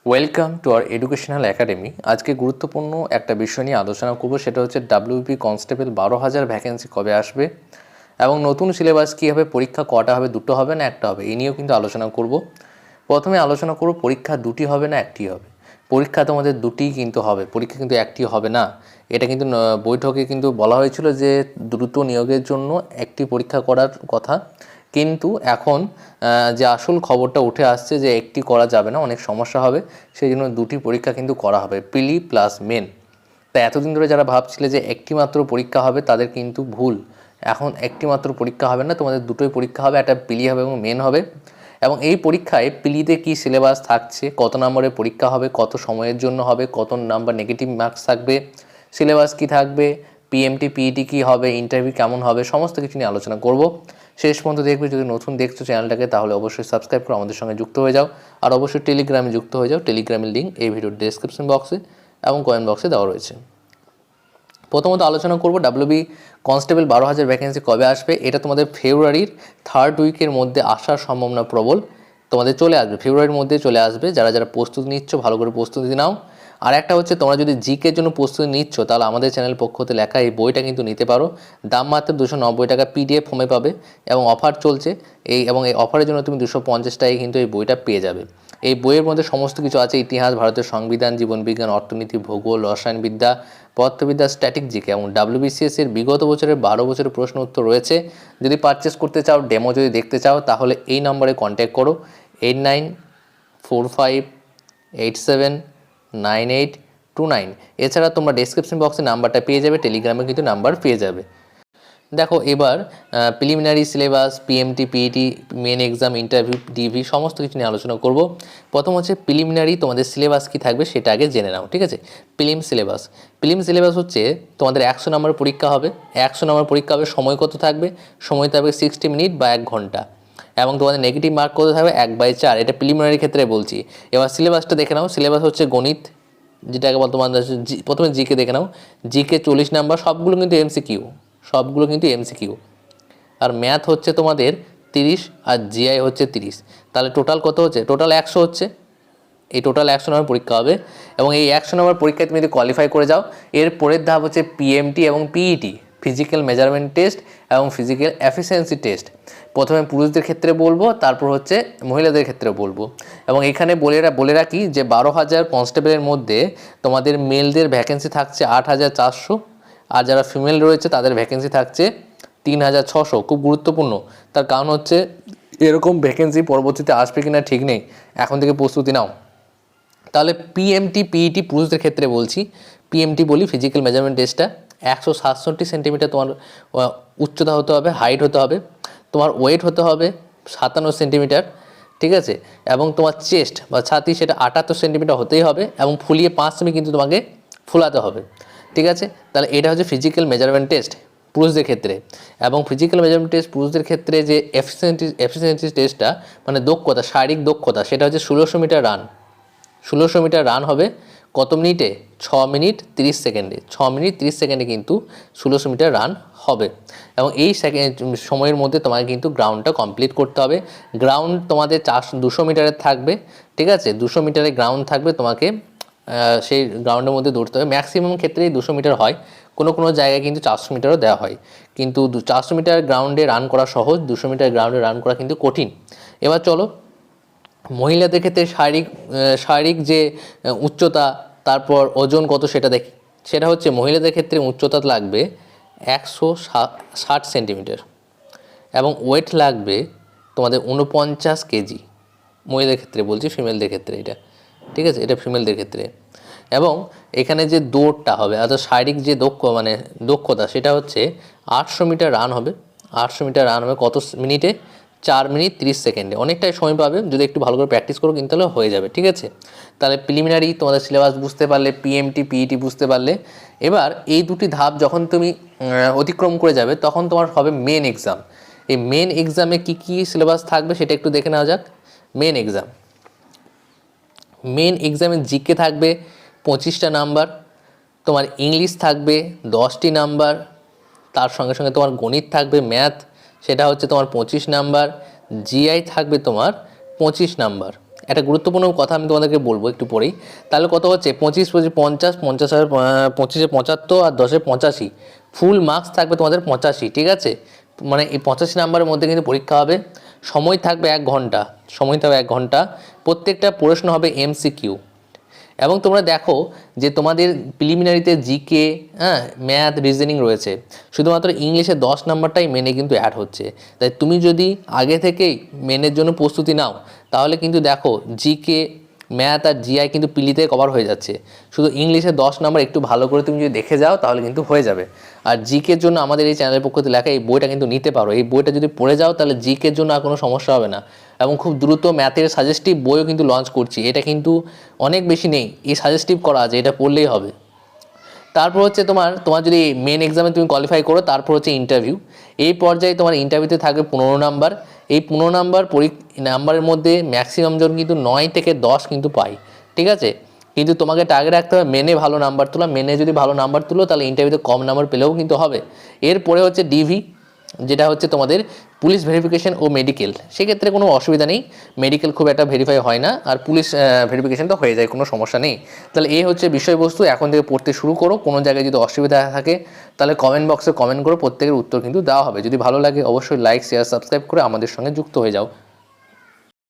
Welcome to our educational academy. আজকে গুরুত্বপূর্ণ একটা বিষয় নিয়ে আলোচনা করব, সেটা হচ্ছে ডাব্লিউবি কনস্টেবল 12,000 ভ্যাকেন্সি কবে আসবে এবং নতুন সিলেবাস কী হবে, পরীক্ষা কটা হবে, দুটো হবে না একটা হবে, এই নিয়েও কিন্তু আলোচনা করব। প্রথমে আলোচনা করব পরীক্ষা দুটি হবে না একটি হবে। পরীক্ষা তোমাদের দুটিই কিন্তু হবে, পরীক্ষা কিন্তু একটি হবে না। এটা কিন্তু বৈঠকে কিন্তু বলা হয়েছিল যে দ্রুত নিয়োগের জন্য একটি পরীক্ষা করার কথা, কিন্তু এখন যে আসল খবরটা উঠে আসছে যে একটি করা যাবে না, অনেক সমস্যা হবে, সেই জন্য দুটি পরীক্ষা কিন্তু করা হবে, প্রিলি প্লাস মেন। তাই এতদিন ধরে যারা ভাবছিলে যে একটি মাত্র পরীক্ষা হবে তাদের কিন্তু ভুল। এখন একটি মাত্র পরীক্ষা হবে না, তোমাদের দুটোই পরীক্ষা হবে, একটা প্রিলি হবে এবং মেন হবে। এবং এই পরীক্ষায় প্রিলিতে কী সিলেবাস থাকছে, কত নম্বরের পরীক্ষা হবে, কত সময়ের জন্য হবে, কত নাম্বার নেগেটিভ মার্কস থাকবে, সিলেবাস কী থাকবে, পিএমটি পিইটি কী হবে, ইন্টারভিউ কেমন হবে, সমস্ত কিছু নিয়ে আলোচনা করব। শেষ পর্যন্ত দেখবে। যদি নতুন দেখছো চ্যানেলটাকে তাহলে অবশ্যই সাবস্ক্রাইব করে আমাদের সঙ্গে যুক্ত হয়ে যাও, আর অবশ্যই টেলিগ্রামে যুক্ত হয়ে যাও। টেলিগ্রামের লিঙ্ক এই ভিডিওর ডেসক্রিপশন বক্সে এবং কমেন্ট বক্সে দেওয়া রয়েছে। প্রথমত আলোচনা করব ডাব্লিউবি কনস্টেবল 12,000 ভ্যাকেন্সি কবে আসবে। এটা তোমাদের ফেব্রুয়ারির থার্ড উইকের মধ্যে আসার সম্ভাবনা প্রবল, তোমাদের চলে আসবে, ফেব্রুয়ারির মধ্যে চলে আসবে। যারা যারা প্রস্তুতি নিচ্ছ ভালো করে প্রস্তুতি নাও। আর একটা হচ্ছে, তোমরা যদি জিকের জন্য প্রস্তুতি নিচ্ছ তাহলে আমাদের চ্যানেল পক্ষ হতে লেখা এই বইটা কিন্তু নিতে পারো। দাম মাত্র 290 টাকা, পিডিএফ ফর্মে পাবে এবং অফার চলছে এবং এই অফারের জন্য তুমি 250 টাকায় কিন্তু এই বইটা পেয়ে যাবে। এই বইয়ের মধ্যে সমস্ত কিছু আছে, ইতিহাস, ভারতের সংবিধান, জীবনবিজ্ঞান, অর্থনীতি, ভূগোল, রসায়নবিদ্যা, পদার্থবিদ্যা, স্ট্যাটিক জিকে এবং ডাব্লিউবিসিএস এর বিগত বছরের 12 বছরের প্রশ্ন উত্তর রয়েছে। যদি পারচেস করতে চাও, ডেমো যদি দেখতে চাও, তাহলে এই নম্বরে কন্ট্যাক্ট করো 8945879829। এছাড়া তোমরা ডেসক্রিপশন বক্সে নাম্বারটা পেয়ে যাবে, টেলিগ্রামে কিন্তু নাম্বার পেয়ে যাবে। দেখো এবার preliminary syllabus, PMT PET, main exam, interview, DV সমস্ত কিছু নিয়ে আলোচনা করব। প্রথম হচ্ছে প্রিলিমিনারি, তোমাদের সিলেবাস কী থাকবে সেটা আগে জেনে নাও, ঠিক আছে। প্রিলিম সিলেবাস হচ্ছে তোমাদের 100 নম্বর পরীক্ষা হবে। 100 নম্বর পরীক্ষা হবে, সময় কত থাকবে, সময় থাকবে 60 মিনিট বা 1 ঘন্টা, এবং তোমাদের নেগেটিভ মার্ক কত থাকবে 1/4। এটা প্রিলিমিনারি ক্ষেত্রে বলছি। এবার সিলেবাসটা দেখে নাও। সিলেবাস হচ্ছে গণিত, যেটাকে বল তোমাদের প্রথমে জিকে দেখে নাও। জিকে 40 নাম্বার, সবগুলো কিন্তু এমসিকিউ। আর ম্যাথ হচ্ছে তোমাদের 30 আর জিআই হচ্ছে 30। তাহলে টোটাল কত হচ্ছে, টোটাল 100 হচ্ছে। এই টোটাল 100 নম্বর পরীক্ষা হবে এবং এই 100 নম্বর পরীক্ষায় তুমি যদি কোয়ালিফাই করে যাও, এর পরের ধাপ হচ্ছে পিএমটি এবং পিইটি, ফিজিক্যাল মেজারমেন্ট টেস্ট এবং ফিজিক্যাল এফিসিয়েন্সি টেস্ট। প্রথমে পুরুষদের ক্ষেত্রে বলবো, তারপর হচ্ছে মহিলাদের ক্ষেত্রে বলবো। এবং এখানে বলে রাখি যে 12,000 কনস্টেবলের মধ্যে তোমাদের মেলদের ভ্যাকেন্সি থাকছে 8,400, আর যারা ফিমেল রয়েছে তাদের ভ্যাকেন্সি থাকছে 3,600। খুব গুরুত্বপূর্ণ, তার কারণ হচ্ছে এরকম ভ্যাকেন্সি পরবর্তীতে আসবে কিনা ঠিক নেই, এখন থেকে প্রস্তুতি নাও। তাহলে পিএমটি পিইটি পুরুষদের ক্ষেত্রে বলছি, পিএমটি বলি, ফিজিক্যাল মেজারমেন্ট টেস্টটা 167 সেন্টিমিটার তোমার উচ্চতা হতে হবে, হাইট হতে হবে, তোমার ওয়েট হতে হবে 57 সেন্টিমিটার, ঠিক আছে। এবং তোমার চেস্ট বা ছাতি সেটা 78 সেন্টিমিটার হতেই হবে এবং ফুলিয়ে 5 সেমি কিন্তু তোমাকে ফুলাতে হবে, ঠিক আছে। তাহলে এটা হচ্ছে ফিজিক্যাল মেজারমেন্ট টেস্ট পুরুষদের ক্ষেত্রে। এবং ফিজিক্যাল মেজারমেন্ট টেস্ট পুরুষদের ক্ষেত্রে যে এফিসিয়েন্সি টেস্টটা, মানে দক্ষতা, শারীরিক দক্ষতা, সেটা হচ্ছে 1600 মিটার রান। 1600 মিটার রান হবে কত মিনিটে, 6 মিনিট 30 সেকেন্ডে। 6 মিনিট 30 সেকেন্ডে কিন্তু 1600 মিটার রান হবে এবং এই সময়ের মধ্যে তোমাকে কিন্তু গ্রাউন্ডটা কমপ্লিট করতে হবে। গ্রাউন্ড তোমাদের 200 মিটারের থাকবে, ঠিক আছে। 200 মিটারের গ্রাউন্ড থাকবে, তোমাকে সেই গ্রাউন্ডের মধ্যে দৌড়তে হবে। ম্যাক্সিমাম ক্ষেত্রেই 200 মিটার হয়, কোনো জায়গায় কিন্তু 400 মিটারও দেওয়া হয়, কিন্তু 400 মিটার গ্রাউন্ডে রান করা সহজ, 200 মিটার গ্রাউন্ডে রান করা কিন্তু কঠিন। এবার চলো মহিলাদের ক্ষেত্রে শারীরিক যে উচ্চতা, তারপর ওজন কত সেটা দেখি। সেটা হচ্ছে মহিলাদের ক্ষেত্রে উচ্চতা লাগবে 160 সেন্টিমিটার এবং ওয়েট লাগবে তোমাদের 49 কেজি। মহিলাদের ক্ষেত্রে বলছি, ফিমেলদের ক্ষেত্রে এটা, ঠিক আছে, এটা ফিমেলদের ক্ষেত্রে। এবং এখানে যে দৌড়টা হবে, অর্থাৎ শারীরিক যে দক্ষতা, সেটা হচ্ছে 800 মিটার রান হবে। 800 মিটার রান হবে কত মিনিটে, 4 মিনিট 30 সেকেন্ডে। অনেকটাই সময় পাবে, যদি একটু ভালো করে প্র্যাকটিস করো কিন্তু তাহলে হয়ে যাবে, ঠিক আছে। তাহলে প্রিলিমিনারি তোমাদের সিলেবাস বুঝতে পারলে, পিএমটি পিইটি বুঝতে পারলে। এবার এই দুটি ধাপ যখন তুমি অতিক্রম করে যাবে, তখন তোমার হবে মেন এক্সাম। এই মেন এক্সামে কী সিলেবাস থাকবে সেটা একটু দেখে নেওয়া যাক। মেন এক্সামে জিকে থাকবে 25টা নাম্বার, তোমার ইংলিশ থাকবে 10টি নাম্বার, তার সঙ্গে সঙ্গে তোমার গণিত থাকবে, ম্যাথ, সেটা হচ্ছে তোমার 25 নাম্বার, জিআই থাকবে তোমার 25 নাম্বার। একটা গুরুত্বপূর্ণ কথা আমি তোমাদেরকে বলবো একটু পরেই। তাহলে কত হচ্ছে 25 25 50, 50 আর 25-এ 75 আর 10-এ 85, ফুল মার্কস থাকবে তোমাদের 85, ঠিক আছে। মানে এই 85 নাম্বারের মধ্যে কিন্তু পরীক্ষা হবে। সময় থাকবে 1 ঘন্টা, সময় থাকবে 1 ঘন্টা। প্রত্যেকটা প্রশ্ন হবে এমসিকিউ। এবং তোমরা দেখো যে তোমাদের প্রিলিমিনারিতে জিকে, হ্যাঁ, ম্যাথ, রিজনিং রয়েছে, শুধুমাত্র ইংলিশে 10 নাম্বারটাই মেনে কিন্তু অ্যাড হচ্ছে। তাই তুমি যদি আগে থেকেই মেনের জন্য প্রস্তুতি নাও তাহলে কিন্তু দেখো জিকে, ম্যাথ আর জিআই কিন্তু পিলিতে কভার হয়ে যাচ্ছে। শুধু ইংলিশে 10 নাম্বার একটু ভালো করে তুমি যদি দেখে যাও তাহলে কিন্তু হয়ে যাবে। আর জিকের জন্য আমাদের এই চ্যানেলের পক্ষ থেকে লেখা এই বইটা কিন্তু নিতে পারো। এই বইটা যদি পড়ে যাও তাহলে জিকের জন্য আর কোনো সমস্যা হবে না। এবং খুব দ্রুত ম্যাথের সাজেস্টিভ বইও কিন্তু লঞ্চ করছি। এটা কিন্তু অনেক বেশি নেই, এই সাজেস্টিভ করা আছে, এটা পড়লেই হবে। তারপর হচ্ছে তোমার যদি মেন এক্সামে তুমি কোয়ালিফাই করো তারপর হচ্ছে ইন্টারভিউ। এই পর্যায়ে তোমার ইন্টারভিউতে থাকবে 15 নাম্বার। এই 15 নাম্বার নাম্বারের মধ্যে ম্যাক্সিমাম জন কিন্তু 9 থেকে 10 কিন্তু পায়, ঠিক আছে। কিন্তু তোমাকে টার্গেট রাখতে হবে মেনে ভালো নাম্বার তোলা। মেনে যদি ভালো নাম্বার তুলো তাহলে ইন্টারভিউতে কম নাম্বার পেলেও কিন্তু হবে। এরপরে হচ্ছে ডিভি, যেটা হচ্ছে তোমাদের পুলিশ ভেরিফিকেশন ও মেডিকেল। সেক্ষেত্রে কোনো অসুবিধা নেই, মেডিকেল খুব একটা ভেরিফাই হয় না, আর পুলিশ ভেরিফিকেশন তো হয়ে যায়, কোনো সমস্যা নেই। তাহলে এই হচ্ছে বিষয়বস্তু। এখন থেকে পড়তে শুরু করো। কোনো জায়গায় যদি অসুবিধা থাকে তাহলে কমেন্ট বক্সে কমেন্ট করো, প্রত্যেকের উত্তর কিন্তু দেওয়া হবে। যদি ভালো লাগে অবশ্যই লাইক, শেয়ার, সাবস্ক্রাইব করে আমাদের সঙ্গে যুক্ত হয়ে যাও।